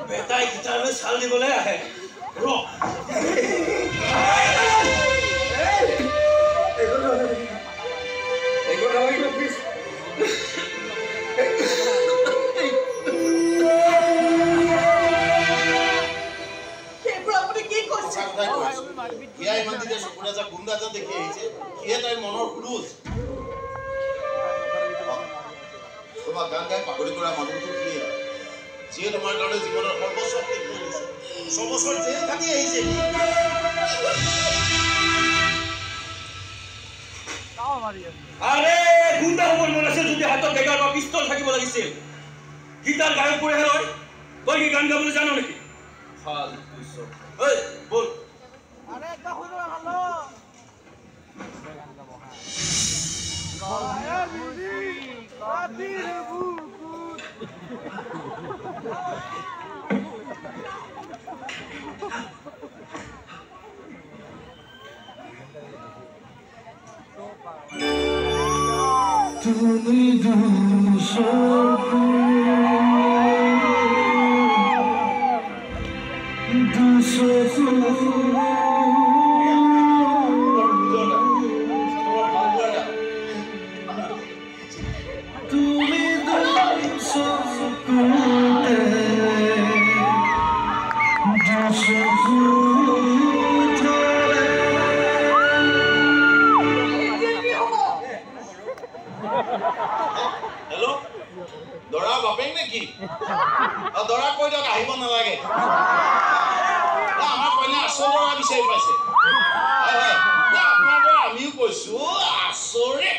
बेटा गिटार में छाल निकले है रो যে তোমার কারণে জীবনের সর্বস্ব সমস্যার জেল কাটিয়ে আহিছে আরে গুন্ডা হবল মন আছে যদি হাতত ডেগাৰ বা পিস্তল থাকিব লাগিছিল গিটাৰ গায়ক কৰি হয় তই কি গান গাবলৈ জানো নেকি ফাল তুইছ এই বল আরে একটা হইলো হ্যালো গান গাব হ্যাঁ আরে বিবি কাদি রে তুমি हेलो दरा बापेक नेकी दरा কৈ দিয়ক আহিব নালাগে আমাৰ কইনা আসৰা বিচাৰি পাইছে হয় আপোনাৰ আমিও কৈছো আসৰে